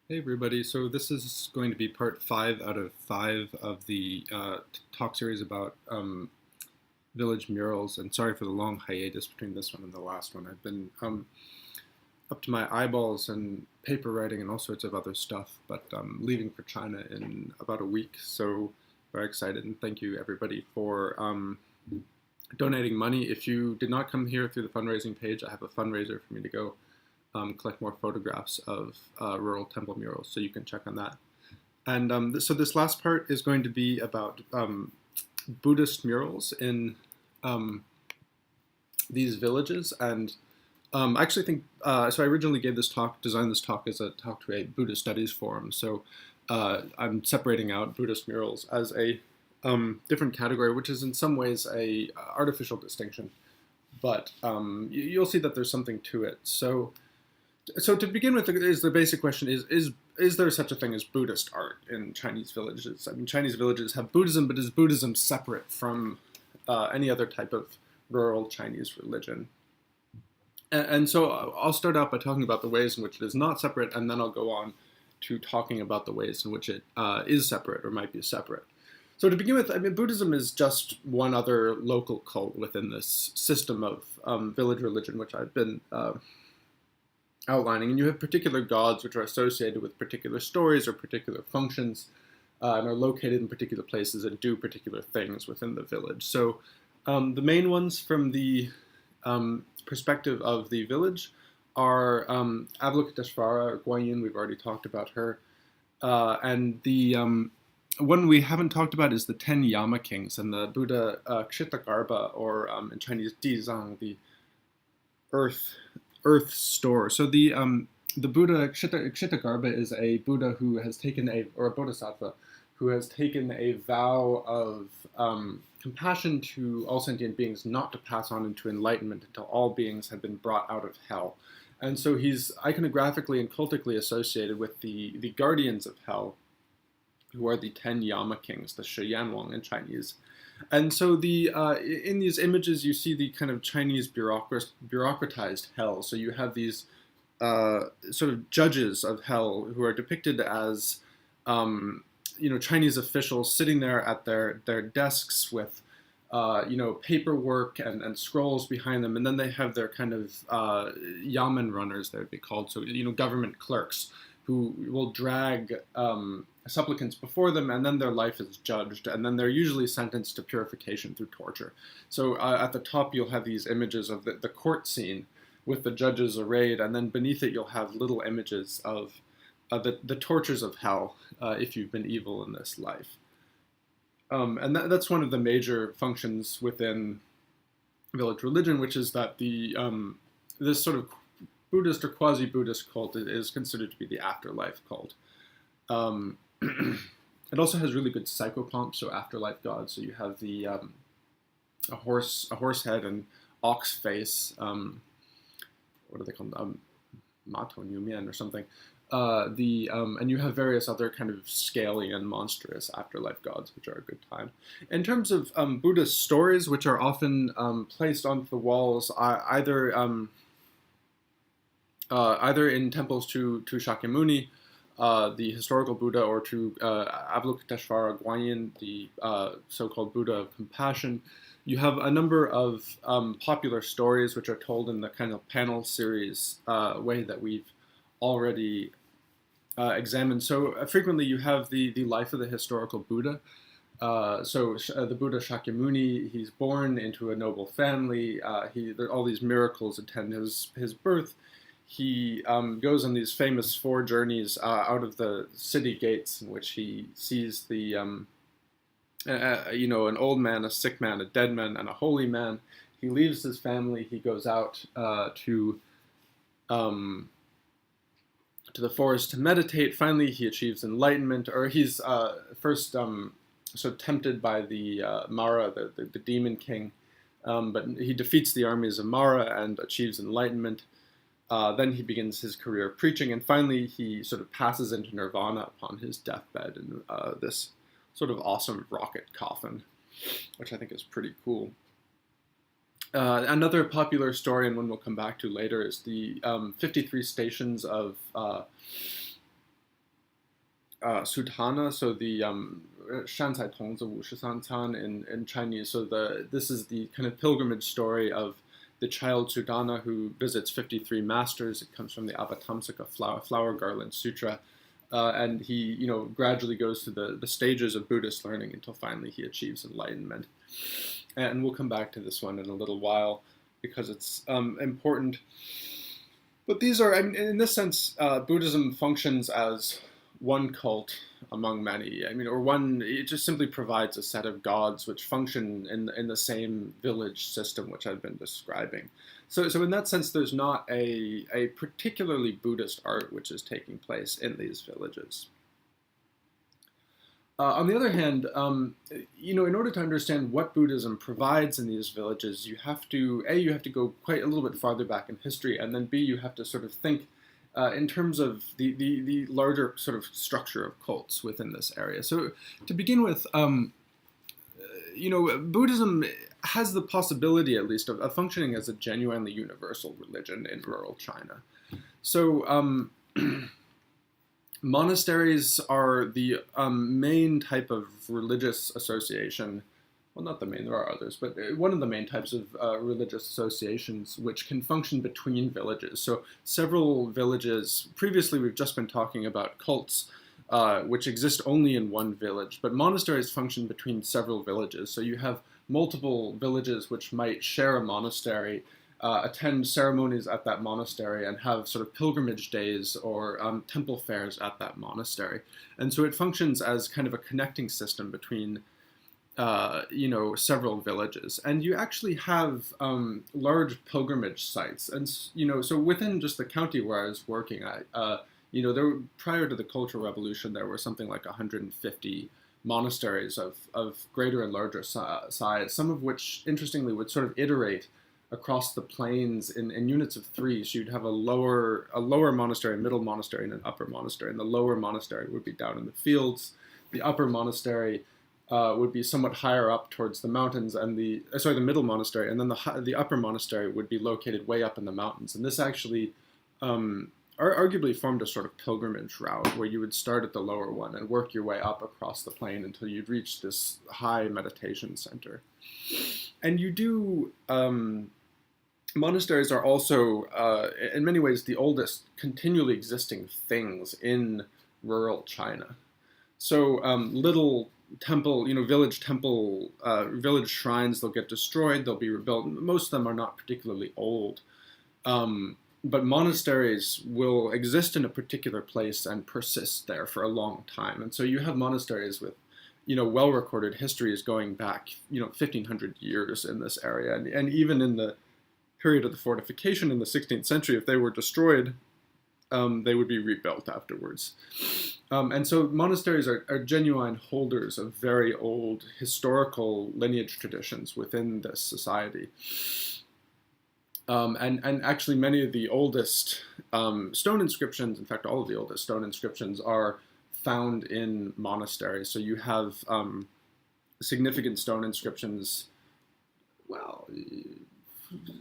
Hey everybody, so this is going to be part 5 out of 5 of the talk series about village murals, and sorry for the long hiatus between this one and the last one. I've been up to my eyeballs in paper writing and all sorts of other stuff, but I'm leaving for China in about a week, so very excited, and thank you everybody for donating money. If you did not come here through the fundraising page, I have a fundraiser for me to go collect more photographs of rural temple murals, so you can check on that. And so this last part is going to be about Buddhist murals in these villages. And I actually think, so I originally designed this talk as a talk to a Buddhist studies forum. So I'm separating out Buddhist murals as a different category, which is in some ways a artificial distinction. But you'll see that there's something to it. So to begin with, is the basic question is there such a thing as Buddhist art in Chinese villages? I mean, Chinese villages have Buddhism, but is Buddhism separate from any other type of rural Chinese religion? And so I'll start out by talking about the ways in which it is not separate, and then I'll go on to talking about the ways in which it is separate or might be separate. So to begin with, I mean, Buddhism is just one other local cult within this system of village religion, which I've been outlining, and you have particular gods which are associated with particular stories or particular functions and are located in particular places and do particular things within the village. So the main ones from the perspective of the village are Avalokiteshvara, or Guanyin. We've already talked about her. And the one we haven't talked about is the 10 Yama Kings and the Buddha Kshitigarbha, or in Chinese, Dizang, the earth store. So the Buddha Kshitigarbha is a Buddha who has taken or a Bodhisattva who has taken a vow of compassion to all sentient beings, not to pass on into enlightenment until all beings have been brought out of hell. And so he's iconographically and cultically associated with the guardians of hell, who are the 10 Yama Kings, the Shi Yanwang in Chinese. And so in these images, you see the kind of Chinese bureaucratized hell. So you have these sort of judges of hell who are depicted as Chinese officials sitting there at their desks with paperwork and scrolls behind them, and then they have their kind of yamen runners, they would be called. So government clerks who will drag supplicants before them, and then their life is judged, and then they're usually sentenced to purification through torture. So at the top, you'll have these images of the court scene with the judges arrayed, and then beneath it, you'll have little images of the tortures of hell if you've been evil in this life. And that's one of the major functions within village religion, which is that this sort of Buddhist or quasi-Buddhist cult is considered to be the afterlife cult. It also has really good psychopomps, so afterlife gods. So you have a horse head and ox face. What are they called? Mato Numian or something. And you have various other kind of scaly and monstrous afterlife gods, which are a good time. In terms of Buddhist stories, which are often placed onto the walls, either in temples to Shakyamuni, the historical Buddha, or to Avalokiteshvara, Guanyin, the so-called Buddha of compassion. You have a number of popular stories which are told in the kind of panel series way that we've already examined. So frequently you have the life of the historical Buddha. The Buddha Shakyamuni, he's born into a noble family. There all these miracles attend his birth. He goes on these famous 4 journeys out of the city gates, in which he sees an old man, a sick man, a dead man, and a holy man. He leaves his family. He goes out to the forest to meditate. Finally, he achieves enlightenment, or he's first so tempted by the Mara, the demon king, but he defeats the armies of Mara and achieves enlightenment. Then he begins his career of preaching, and finally he sort of passes into nirvana upon his deathbed in this sort of awesome rocket coffin, which I think is pretty cool. Another popular story, and one we'll come back to later, is the 53 stations of Sutana, so the Shanzai Tongzi Wu Shisan Can in Chinese. So this is the kind of pilgrimage story of the child Sudana who visits 53 masters. It comes from the Avataṃsaka Flower Garland Sutra. And he, gradually goes through the stages of Buddhist learning until finally he achieves enlightenment. And we'll come back to this one in a little while because it's important. But these are, I mean, in this sense, Buddhism functions as one cult among many. I mean, it just simply provides a set of gods which function in the same village system which I've been describing. So in that sense, there's not a particularly Buddhist art which is taking place in these villages. On the other hand, in order to understand what Buddhism provides in these villages, you have to go quite a little bit farther back in history, and then B, you have to sort of think in terms of the larger sort of structure of cults within this area. So to begin with, Buddhism has the possibility, at least, of functioning as a genuinely universal religion in rural China. So monasteries are the main type of religious association. Well, not the main, there are others, but one of the main types of religious associations which can function between villages. So several villages, previously we've just been talking about cults, which exist only in one village, but monasteries function between several villages. So you have multiple villages which might share a monastery, attend ceremonies at that monastery, and have sort of pilgrimage days or temple fairs at that monastery. And so it functions as kind of a connecting system between several villages. And you actually have large pilgrimage sites. And, so within just the county where I was working at, prior to the Cultural Revolution, there were something like 150 monasteries of greater and larger size, some of which, interestingly, would sort of iterate across the plains in units of three. So you'd have a lower monastery, a middle monastery, and an upper monastery. And the lower monastery would be down in the fields. The upper monastery would be somewhat higher up towards the mountains, and the middle monastery, and then the upper monastery would be located way up in the mountains. And this actually arguably formed a sort of pilgrimage route where you would start at the lower one and work your way up across the plain until you'd reach this high meditation center. And monasteries are also, in many ways, the oldest continually existing things in rural China. So little temple, village temple, village shrines, they'll get destroyed, they'll be rebuilt. Most of them are not particularly old. But monasteries will exist in a particular place and persist there for a long time. And so you have monasteries with, well-recorded histories going back, 1,500 years in this area. And even in the period of the fortification in the 16th century, if they were destroyed, they would be rebuilt afterwards. And so monasteries are genuine holders of very old historical lineage traditions within this society. And actually many of the oldest stone inscriptions, in fact all of the oldest stone inscriptions, are found in monasteries. So you have significant stone inscriptions,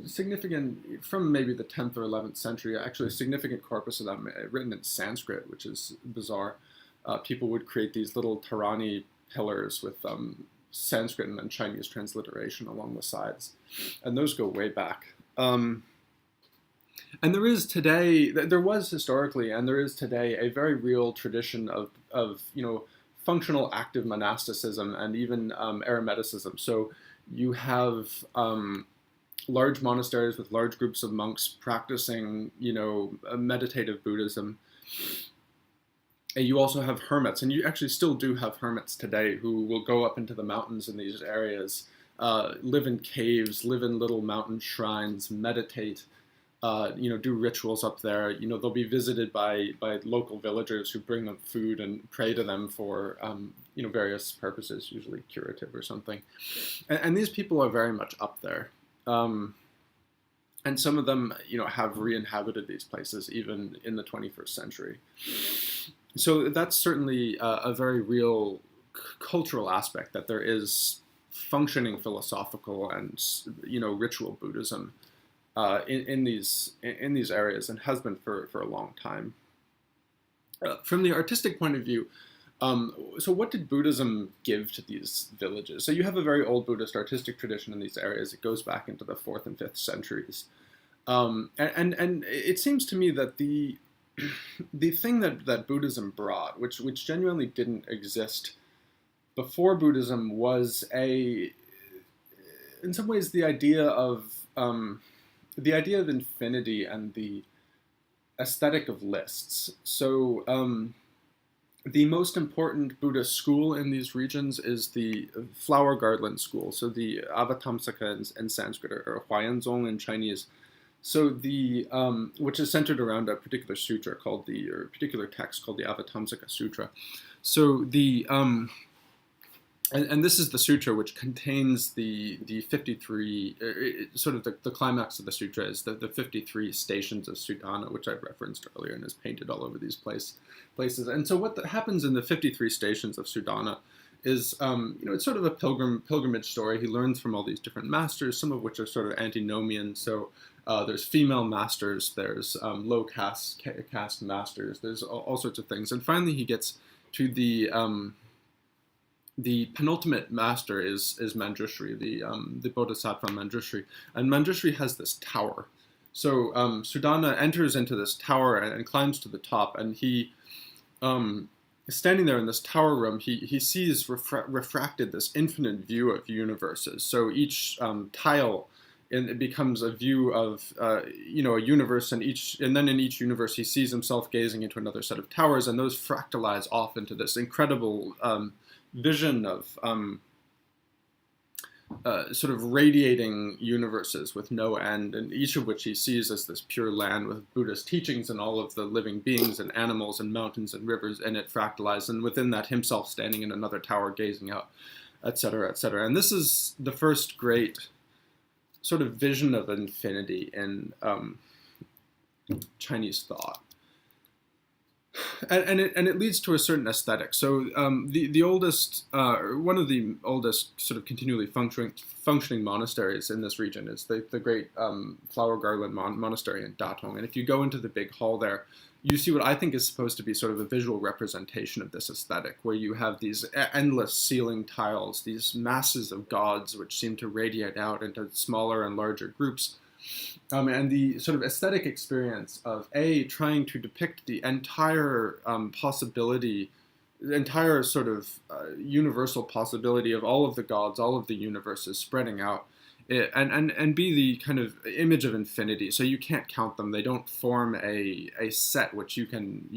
significant from maybe the 10th or 11th century, actually a significant corpus of them written in Sanskrit, which is bizarre. People would create these little Tarani pillars with Sanskrit and then Chinese transliteration along the sides. And those go way back. And there was historically, and there is today, a very real tradition of functional active monasticism and even eremiticism. So you have large monasteries with large groups of monks practicing, meditative Buddhism. And you also have hermits, and you actually still do have hermits today who will go up into the mountains in these areas, live in caves, live in little mountain shrines, meditate, do rituals up there. They'll be visited by local villagers who bring them food and pray to them for, various purposes, usually curative or something. And these people are very much up there. And some of them, have re-inhabited these places even in the 21st century. So that's certainly a very real cultural aspect, that there is functioning philosophical and, ritual Buddhism in these areas, and has been for a long time. From the artistic point of view, So what did Buddhism give to these villages? So you have a very old Buddhist artistic tradition in these areas. It goes back into the 4th and 5th centuries. And it seems to me that the thing that Buddhism brought, which genuinely didn't exist before Buddhism, was in some ways the idea of infinity and the aesthetic of lists. So the most important Buddhist school in these regions is the flower garland school. So the Avataṃsaka in Sanskrit, or Huayanzong in Chinese. So the which is centered around a particular sutra called or particular text called the Avataṃsaka Sutra. So the and this is the sutra which contains the 53 sort of the climax of the sutra is the 53 stations of Sudana, which I referenced earlier and is painted all over these places. And so what happens in the 53 stations of Sudana is it's sort of a pilgrimage story. He learns from all these different masters, some of which are sort of antinomian. So there's female masters, there's low caste masters, there's all sorts of things. And finally he gets to the penultimate master is Mañjuśri, the Bodhisattva Mañjuśri. And Mañjuśri has this tower. So Sudana enters into this tower and climbs to the top, and he standing there in this tower room, he sees refracted this infinite view of universes. So each tile it becomes a view of a universe, and then in each universe he sees himself gazing into another set of towers, and those fractalize off into this incredible vision of sort of radiating universes with no end, and each of which he sees as this pure land with Buddhist teachings and all of the living beings and animals and mountains and rivers, and it fractalized, and within that himself standing in another tower gazing out, etc., etc. And this is the first great sort of vision of infinity in Chinese thought. And it leads to a certain aesthetic. So the oldest, one of the oldest sort of continually functioning monasteries in this region is the great flower garland monastery in Datong. And if you go into the big hall there, you see what I think is supposed to be sort of a visual representation of this aesthetic, where you have these endless ceiling tiles, these masses of gods which seem to radiate out into smaller and larger groups. And the sort of aesthetic experience of trying to depict the entire possibility, the entire sort of universal possibility of all of the gods, all of the universes spreading out, and be the kind of image of infinity. So you can't count them; they don't form a set which you can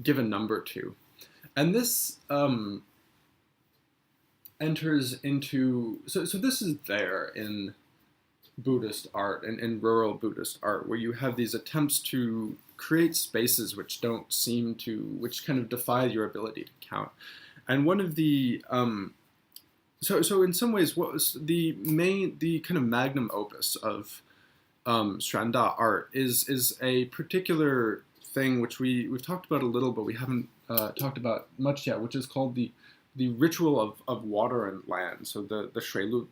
give a number to, and this. Enters into so this is there in Buddhist art and in rural Buddhist art, where you have these attempts to create spaces which which kind of defy your ability to count. And one of the so in some ways, what was the kind of magnum opus of Shranda art is a particular thing which we've talked about a little, but we haven't talked about much yet, which is called the ritual of water and land. So the Shui Lu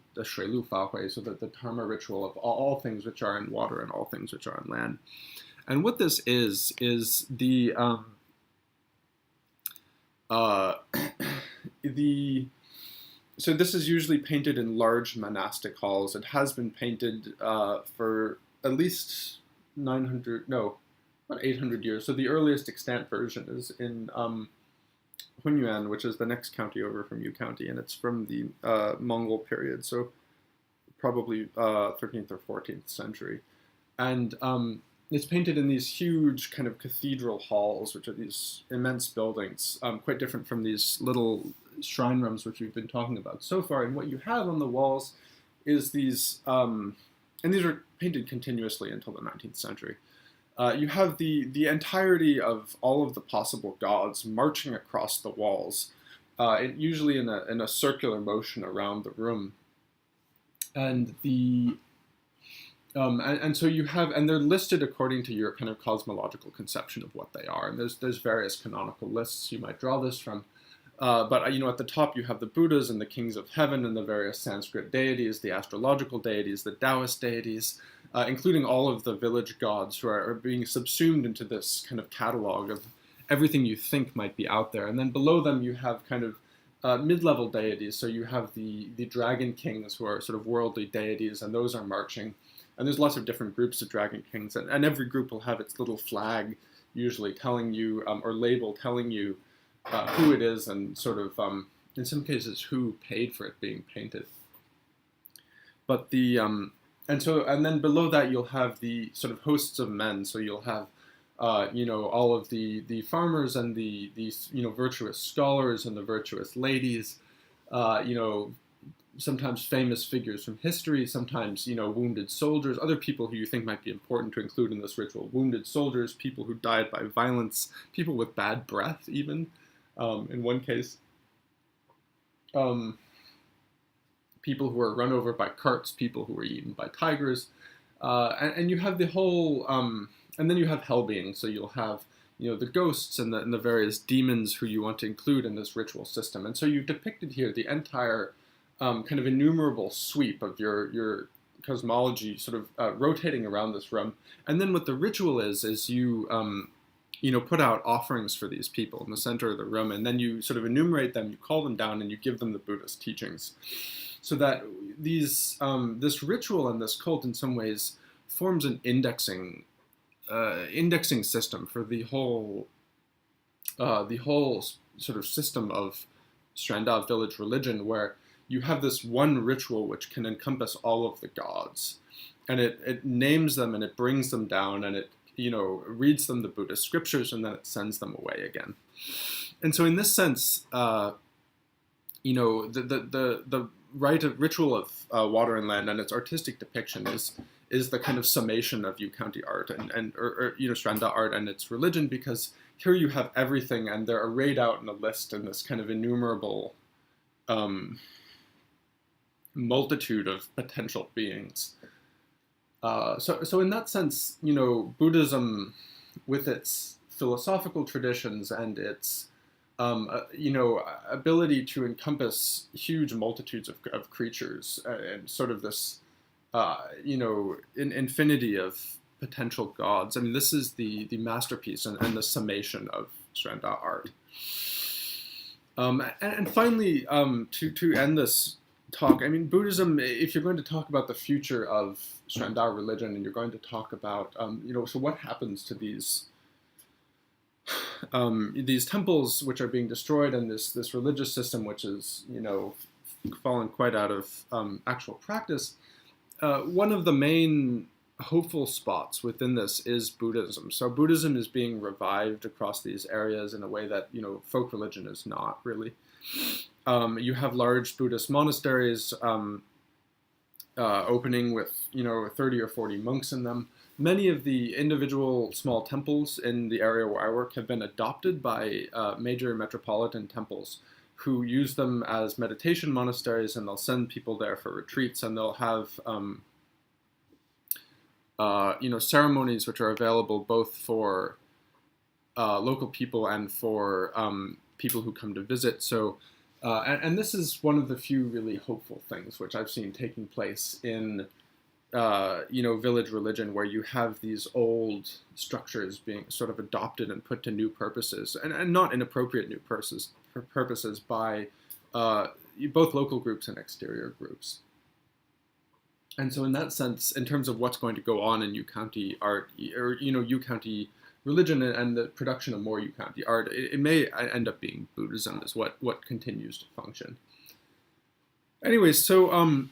Fa Hui, so the Dharma ritual of all things which are in water and all things which are on land. And what this is the so this is usually painted in large monastic halls. It has been painted for at least 800 years. So the earliest extant version is in Hunyuan, which is the next county over from Yu County, and it's from the Mongol period, so probably 13th or 14th century. And it's painted in these huge kind of cathedral halls, which are these immense buildings, quite different from these little shrine rooms which we've been talking about so far. And what you have on the walls is these, and these were painted continuously until the 19th century. You have the entirety of all of the possible gods marching across the walls, usually in a circular motion around the room, and so you have, and they're listed according to your kind of cosmological conception of what they are. And there's various canonical lists you might draw this from, but at the top you have the Buddhas and the kings of heaven and the various Sanskrit deities, the astrological deities, the Taoist deities. Including all of the village gods who are being subsumed into this kind of catalog of everything you think might be out there. And then below them you have kind of mid-level deities. So you have the dragon kings, who are sort of worldly deities, and those are marching. And there's lots of different groups of dragon kings, and every group will have its little flag, usually telling you, or label telling you who it is, and sort of, in some cases, who paid for it being painted. But and then below that you'll have the sort of hosts of men. So you'll have, all of the farmers and the virtuous scholars and the virtuous ladies, sometimes famous figures from history, sometimes, wounded soldiers, other people who you think might be important to include in this ritual. Wounded soldiers, people who died by violence, people with bad breath even, in one case. People who were run over by carts, people who were eaten by tigers. And you have the whole, and then you have hell beings, so you'll have, the ghosts and the various demons who you want to include in this ritual system. And so you've depicted here the entire kind of innumerable sweep of your cosmology sort of rotating around this room. And then what the ritual is you, put out offerings for these people in the center of the room, and then you sort of enumerate them, you call them down, and you give them the Buddhist teachings. So that this ritual and this cult in some ways forms an indexing system for the whole sort of system of Stranda village religion, where you have this one ritual which can encompass all of the gods, and it names them and it brings them down, and it reads them the Buddhist scriptures, and then it sends them away again. And so in this sense, the ritual of Water and Land and its artistic depiction is the kind of summation of Yu County art and Stranda art and its religion, because here you have everything, and they're arrayed out in a list in this kind of innumerable multitude of potential beings. So in that sense, Buddhism, with its philosophical traditions and its ability to encompass huge multitudes of creatures, and sort of this infinity of potential gods. I mean, this is the masterpiece and the summation of Stranda art. And finally, to end this talk, I mean, Buddhism, if you're going to talk about the future of Stranda religion, and you're going to talk about, so what happens to these temples which are being destroyed, and this religious system which is, fallen quite out of actual practice, one of the main hopeful spots within this is Buddhism. So Buddhism is being revived across these areas in a way that, folk religion is not really. You have large Buddhist monasteries opening with, 30 or 40 monks in them. Many of the individual small temples in the area where I work have been adopted by major metropolitan temples, who use them as meditation monasteries, and they'll send people there for retreats, and they'll have ceremonies which are available both for local people and for people who come to visit. So, and this is one of the few really hopeful things which I've seen taking place in village religion, where you have these old structures being sort of adopted and put to new purposes, and not inappropriate new purposes by both local groups and exterior groups. And so in that sense, in terms of what's going to go on in Yu County art, or, Yu County religion and the production of more Yu County art, it may end up being Buddhism is what continues to function. Anyways, so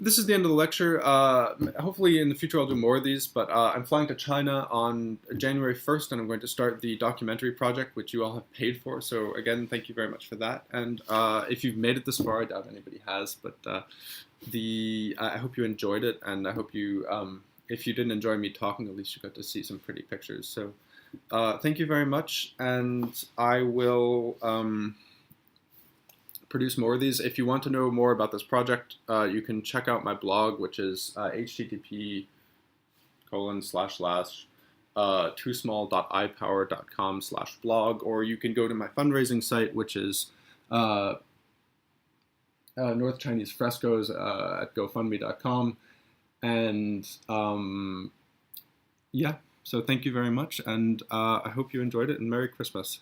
this is the end of the lecture. Hopefully in the future I'll do more of these, but I'm flying to China on January 1st, and I'm going to start the documentary project, which you all have paid for. So again, thank you very much for that. And if you've made it this far, I doubt anybody has, but I hope you enjoyed it, and I hope you, if you didn't enjoy me talking, at least you got to see some pretty pictures. So thank you very much, and I will produce more of these. If you want to know more about this project, you can check out my blog, which is http://toosmall.ipower.com/blog, or you can go to my fundraising site, which is North Chinese Frescoes at GoFundMe.com. And yeah, So thank you very much, and I hope you enjoyed it, and Merry Christmas.